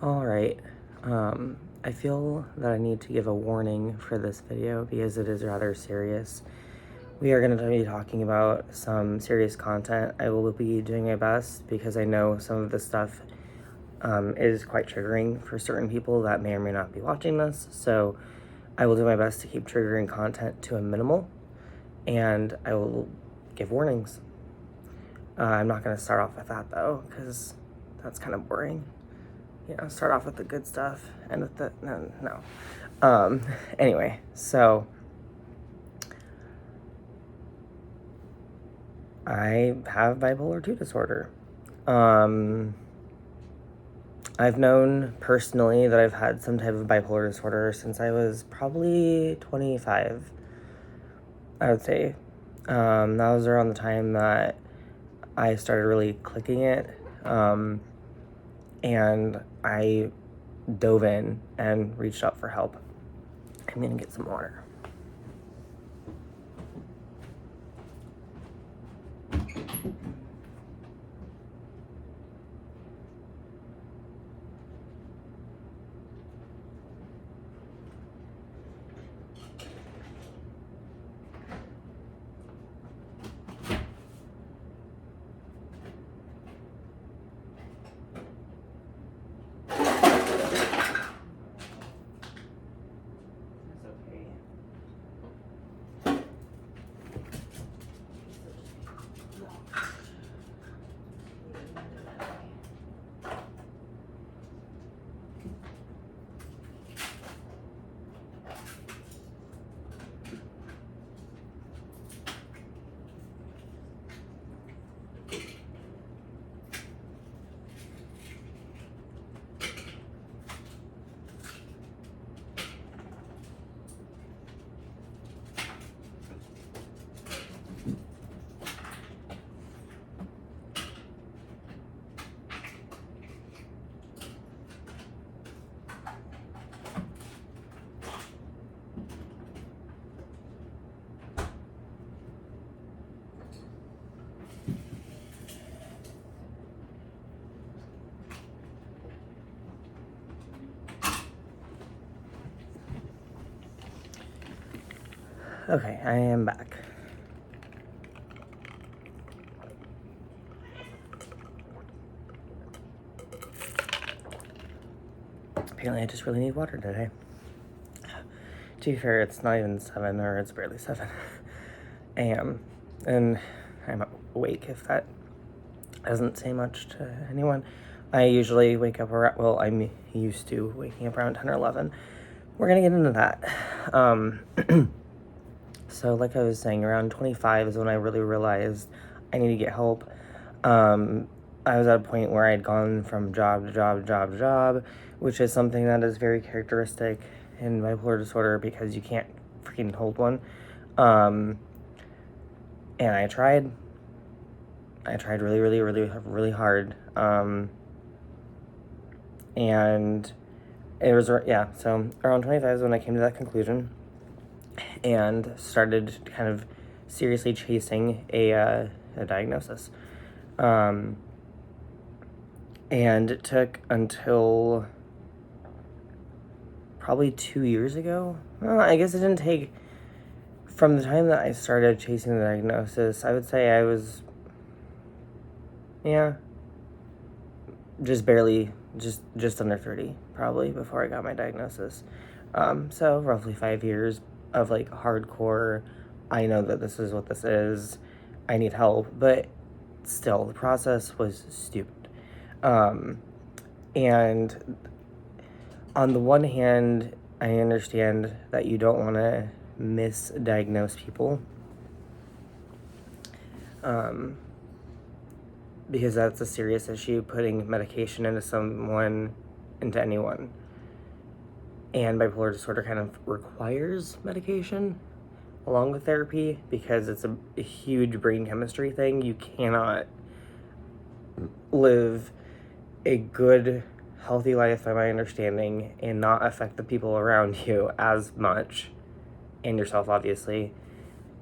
Alright, I feel that I need to give a warning for this video because it is rather serious. We are going to be talking about some serious content. I will be doing my best because I know some of this stuff is quite triggering for certain people that may or may not be watching this, so I will do my best to keep triggering content to a minimal, and I will give warnings. I'm not going to start off with that though, because that's kind of boring. Start off with the good stuff and with the no. Anyway, so I have bipolar 2 disorder. I've known personally that I've had some type of bipolar disorder since I was probably 25, I would say. That was around the time that I started really clicking it. And I dove in and reached out for help. I'm gonna get some water. Okay, I am back. Apparently I just really need water today. To be fair, it's not even 7, or it's barely 7 a.m. and I'm awake, if that doesn't say much to anyone. I usually wake up around, well, I'm used to waking up around 10 or 11. We're gonna get into that. So like I was saying, around 25 is when I really realized I need to get help. I was at a point where I had gone from job to job to job to job, which is something that is very characteristic in bipolar disorder because you can't freaking hold one. And I tried really, really, really, really hard. And it was, so around 25 is when I came to that conclusion and started kind of seriously chasing a diagnosis. And it took until probably 2 years ago. Well, I guess it didn't take, from the time that I started chasing the diagnosis, I would say I was, just barely, just under 30, probably, before I got my diagnosis. So roughly 5 years of like hardcore, I know that this is what this is, I need help, but still, the process was stupid. And on the one hand, I understand that you don't want to misdiagnose people, because that's a serious issue, putting medication into anyone. And bipolar disorder kind of requires medication along with therapy because it's a huge brain chemistry thing. You cannot live a good, healthy life, by my understanding, and not affect the people around you as much, and yourself, obviously,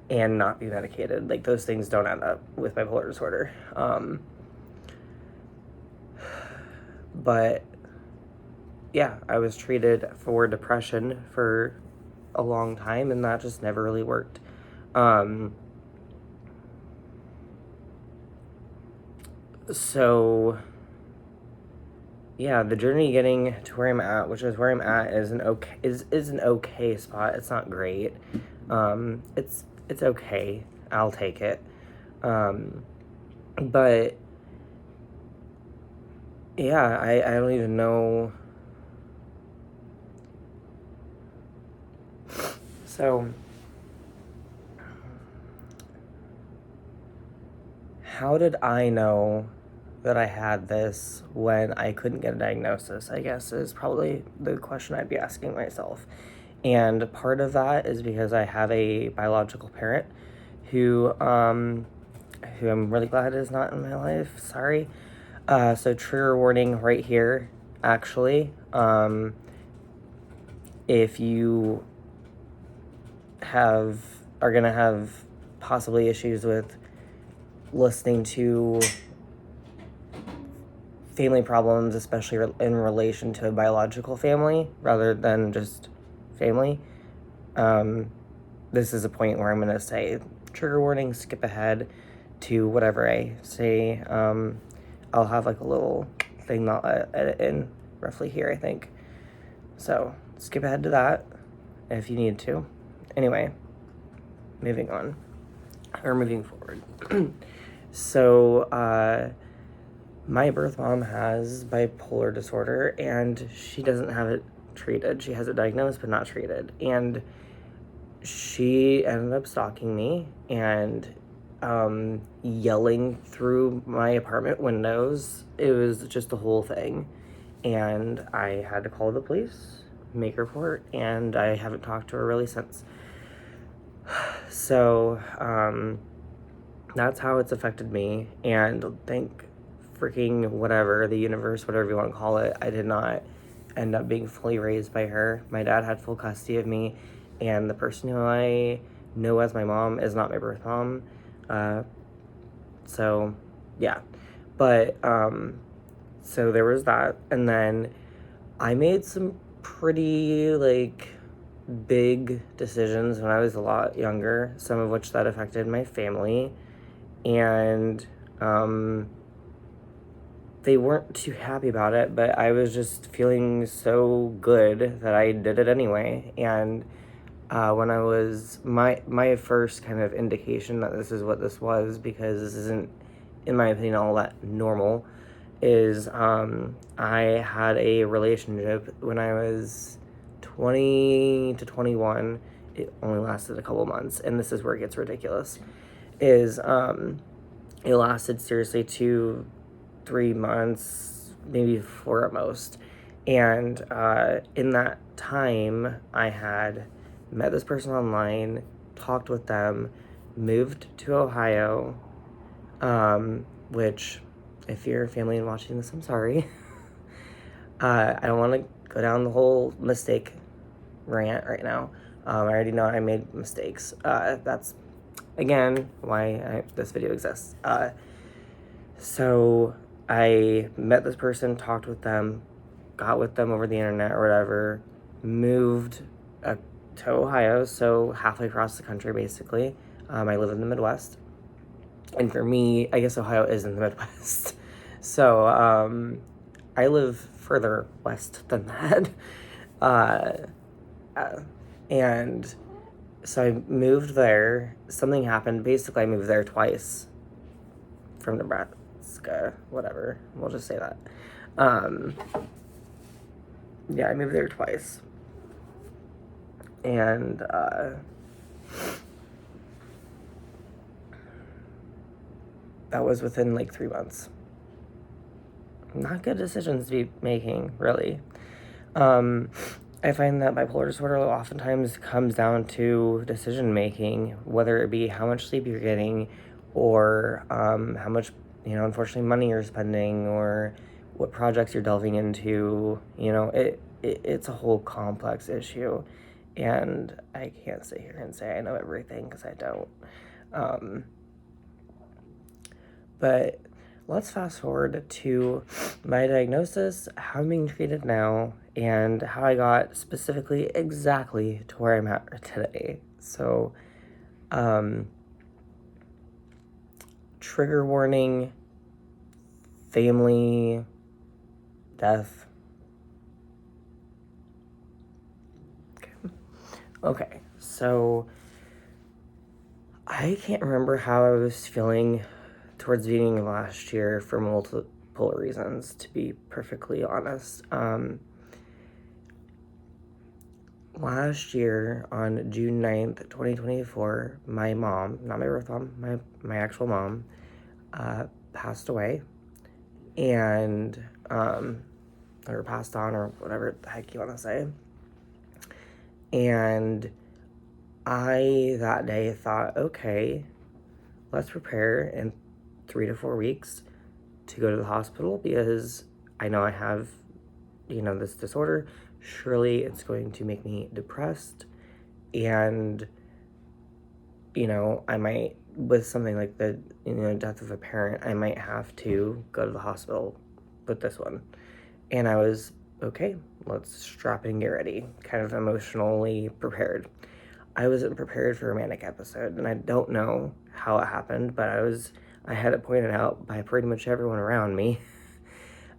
and not be medicated. Like, those things don't add up with bipolar disorder. But yeah, I was treated for depression for a long time, and that just never really worked. So yeah, the journey getting to where I'm at, which is where I'm at, is an okay spot. It's not great. It's okay. I'll take it. But yeah, I don't even know. So how did I know that I had this when I couldn't get a diagnosis, I guess, is probably the question I'd be asking myself. And part of that is because I have a biological parent who I'm really glad is not in my life. Sorry. So trigger warning right here, actually. If you are gonna have possibly issues with listening to family problems, especially in relation to a biological family rather than just family, this is a point where I'm going to say trigger warning, skip ahead to whatever I say. I'll have like a little thing that I'll edit in roughly here, I think. So skip ahead to that if you need to. Anyway, moving on, or moving forward. So, my birth mom has bipolar disorder, and she doesn't have it treated. She has it diagnosed, but not treated. And she ended up stalking me and yelling through my apartment windows. It was just the whole thing. And I had to call the police, make a report, and I haven't talked to her really since. So, that's how it's affected me. And thank freaking whatever, the universe, whatever you want to call it, I did not end up being fully raised by her. My dad had full custody of me, and the person who I know as my mom is not my birth mom. So, yeah. But, so there was that. And then I made some pretty, like, big decisions when I was a lot younger, some of which that affected my family. And, they weren't too happy about it, but I was just feeling so good that I did it anyway. And when I was my first kind of indication that this is what this was, because this isn't, in my opinion, all that normal, is I had a relationship when I was 20 to 21. It only lasted a couple months, and this is where it gets ridiculous. Is it lasted seriously 2-3 months, maybe 4 at most. And in that time, I had met this person online, talked with them, moved to Ohio, which, if you're a family and watching this, I'm sorry. I don't want to go down the whole mistake rant right now. I already know I made mistakes. That's, again, why this video exists. So I met this person, talked with them, got with them over the internet or whatever, moved to Ohio, so halfway across the country, basically. I live in the Midwest. And for me, I guess Ohio is in the Midwest. So I live further west than that. And so I moved there. Something happened. Basically, I moved there twice from Nebraska, whatever. We'll just say that. Yeah, I moved there twice. And that was within like 3 months. Not good decisions to be making, really. I find that bipolar disorder oftentimes comes down to decision making, whether it be how much sleep you're getting, or how much, unfortunately, money you're spending, or what projects you're delving into. It's a whole complex issue, and I can't sit here and say I know everything, because I don't. But let's fast forward to my diagnosis, how I'm being treated now, and how I got specifically exactly to where I'm at today. So, trigger warning, family, death. Okay, so I can't remember how I was feeling towards the beginning of last year for multiple reasons, to be perfectly honest. Last year, on June 9th, 2024, my mom, not my birth mom, my actual mom, passed away. And, or passed on, or whatever the heck you want to say. And I, that day, thought, okay, let's prepare in 3 to 4 weeks to go to the hospital, because I know I have, this disorder. Surely it's going to make me depressed, and, I might, with something like the, death of a parent, I might have to go to the hospital with this one. And I was, okay, let's strap in and get ready, kind of emotionally prepared. I wasn't prepared for a manic episode, and I don't know how it happened, but I had it pointed out by pretty much everyone around me,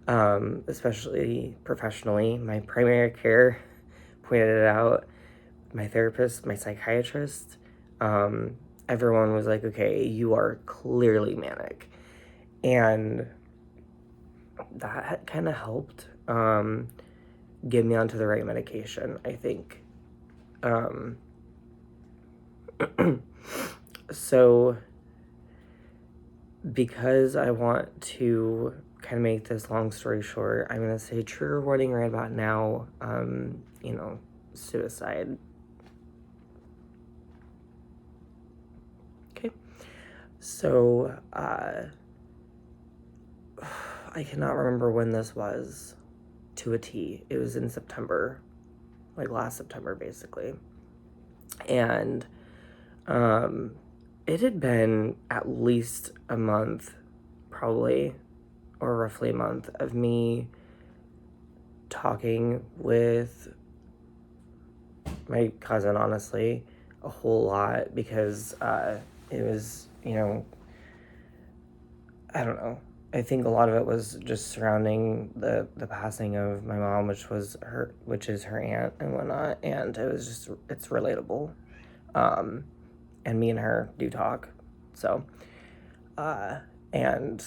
especially professionally. My primary care pointed it out, my therapist, my psychiatrist. Everyone was like, okay, you are clearly manic. And that kind of helped get me onto the right medication, I think. So, because I want to kind of make this long story short, I'm going to say trigger warning right about now, suicide. Okay. So, I cannot remember when this was to a T. It was in September, like last September, basically. And, it had been at least a month, probably, or roughly a month, of me talking with my cousin, honestly, a whole lot, because it was, I don't know. I think a lot of it was just surrounding the passing of my mom, which is her aunt and whatnot, and it's relatable. And me and her do talk. So, and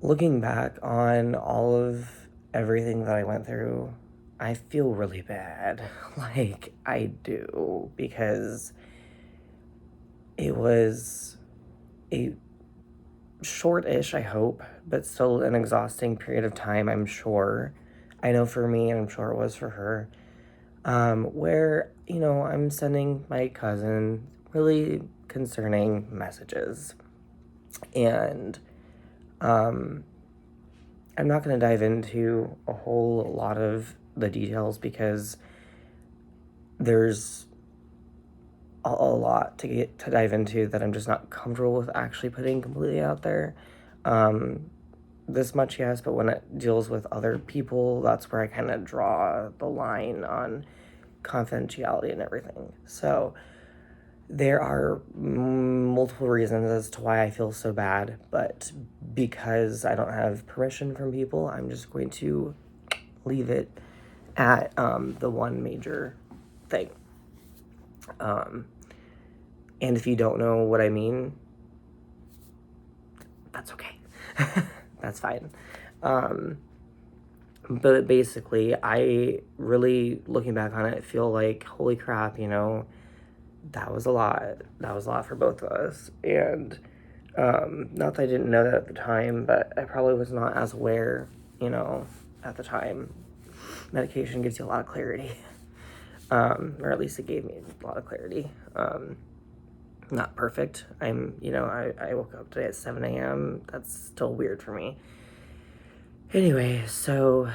looking back on all of everything that I went through, I feel really bad. Like, I do, because it was a short-ish, I hope, but still an exhausting period of time, I'm sure. I know for me, and I'm sure it was for her, where, I'm sending my cousin really concerning messages. And I'm not going to dive into a whole lot of the details, because there's a lot to dive into that I'm just not comfortable with actually putting completely out there. This much, yes, but when it deals with other people, that's where I kind of draw the line on confidentiality and everything. So there are multiple reasons as to why I feel so bad, but because I don't have permission from people, I'm just going to leave it at the one major thing. And if you don't know what I mean, that's okay. That's fine. But basically, I really, looking back on it, feel like, holy crap, that was a lot. That was a lot for both of us. And not that I didn't know that at the time, but I probably was not as aware, at the time. Medication gives you a lot of clarity. Or at least it gave me a lot of clarity. Not perfect. I woke up today at 7 a.m. That's still weird for me. Anyway, so,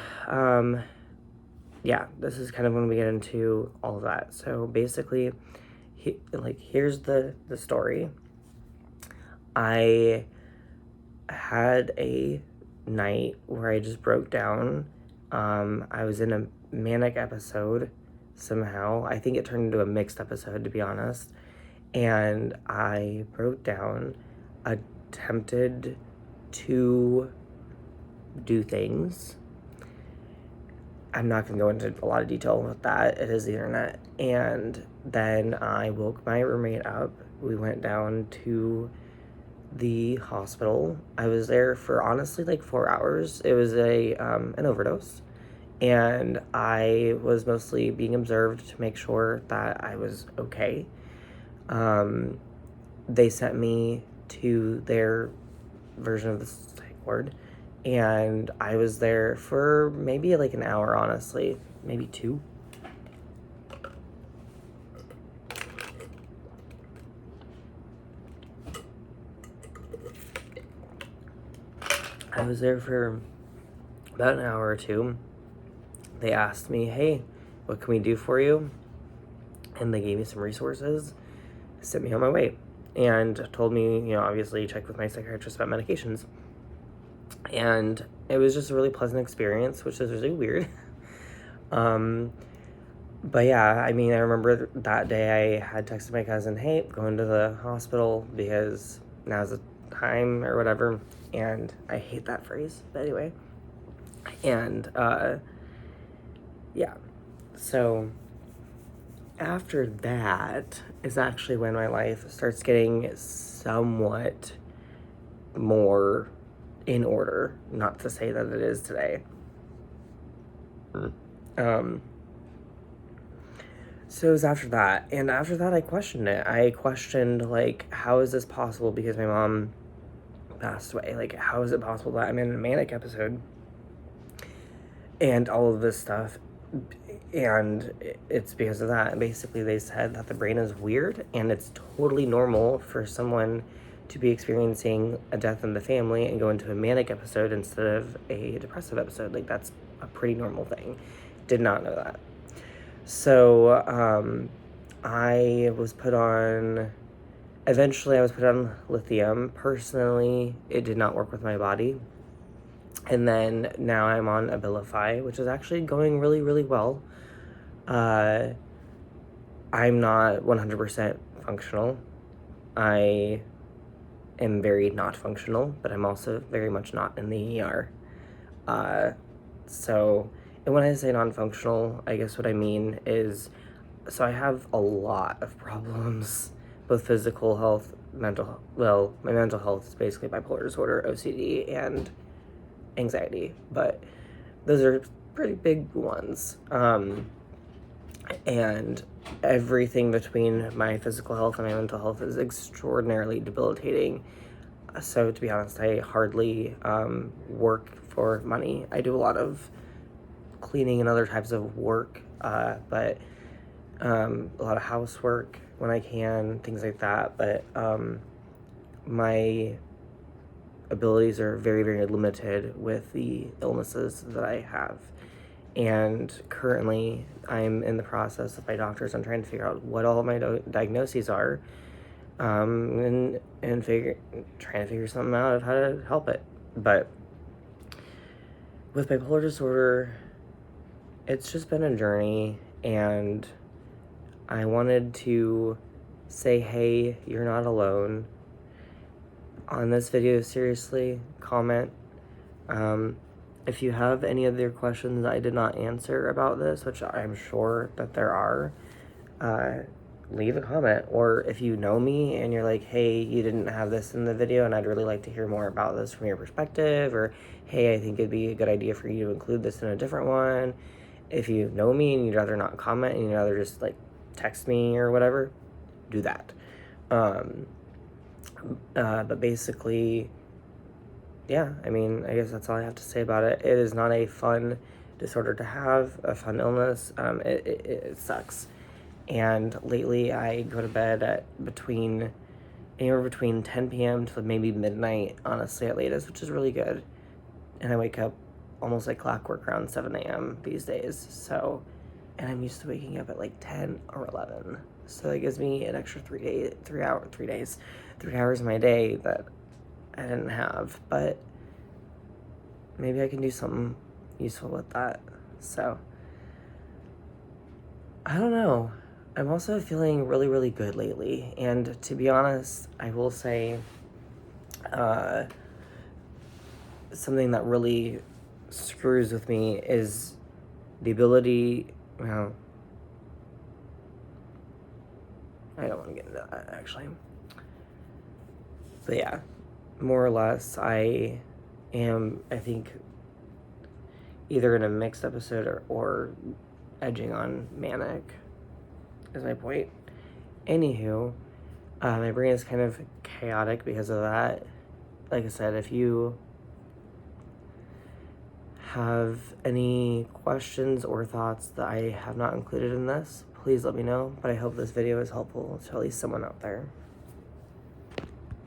yeah, this is kind of when we get into all of that. So basically, here's the story. I had a night where I just broke down. I was in a manic episode somehow. I think it turned into a mixed episode, to be honest. And I broke down, attempted to do things. I'm not going to go into a lot of detail with that. It is the internet. And then I woke my roommate up. We went down to the hospital. I was there for honestly like 4 hours. It was an overdose. And I was mostly being observed to make sure that I was okay. They sent me to their version of the psych ward, and I was there for maybe like an hour, honestly, maybe 2. I was there for about an hour or 2. They asked me, hey, what can we do for you? And they gave me some resources, sent me on my way, and told me, obviously check with my psychiatrist about medications. And it was just a really pleasant experience, which is really weird. But yeah, I mean, I remember that day I had texted my cousin, hey, going to the hospital because now's the time or whatever. And I hate that phrase, but anyway. And, yeah. So after that is actually when my life starts getting somewhat more in order. Not to say that it is today. So it was after that. And after that, I questioned it. I questioned, like, how is this possible? Because my mom passed away. Like, how is it possible that I'm in a manic episode? And all of this stuff. And it's because of that. Basically, they said that the brain is weird and it's totally normal for someone to be experiencing a death in the family and go into a manic episode instead of a depressive episode. Like, that's a pretty normal thing. Did not know that. So, eventually I was put on lithium. Personally, it did not work with my body. And then now I'm on Abilify, which is actually going really, really well. I'm not 100% functional. I am very not functional, but I'm also very much not in the ER. And when I say non-functional, I guess what I mean is, so I have a lot of problems, both physical health, my mental health is basically bipolar disorder, OCD, and anxiety, but those are pretty big ones. And everything between my physical health and my mental health is extraordinarily debilitating. So to be honest, I hardly work for money. I do a lot of cleaning and other types of work, but a lot of housework when I can, things like that. But my abilities are very, very limited with the illnesses that I have. And currently, I'm in the process of my doctors. I'm trying to figure out what all of my diagnoses are, and trying to figure something out of how to help it. But with bipolar disorder, it's just been a journey, and I wanted to say, hey, you're not alone. On this video, seriously, comment. If you have any other questions I did not answer about this, which I'm sure that there are, leave a comment. Or if you know me and you're like, hey, you didn't have this in the video and I'd really like to hear more about this from your perspective, or hey, I think it'd be a good idea for you to include this in a different one. If you know me and you'd rather not comment and you'd rather just like text me or whatever, do that. But basically, yeah, I mean, I guess that's all I have to say about it. It is not a fun disorder to have, a fun illness. It sucks. And lately I go to bed at anywhere between 10 p.m. to maybe midnight, honestly, at latest, which is really good. And I wake up almost like clockwork around 7 a.m. these days. So, and I'm used to waking up at like 10 or 11. So that gives me an extra 3 hours of my day that I didn't have. But maybe I can do something useful with that. So, I don't know. I'm also feeling really, really good lately. And to be honest, I will say something that really screws with me is the ability, well, I don't want to get into that, actually. But yeah, more or less, I am, I think, either in a mixed episode or edging on manic, is my point. Anywho, my brain is kind of chaotic because of that. Like I said, if you have any questions or thoughts that I have not included in this, please let me know. But I hope this video is helpful to at least someone out there.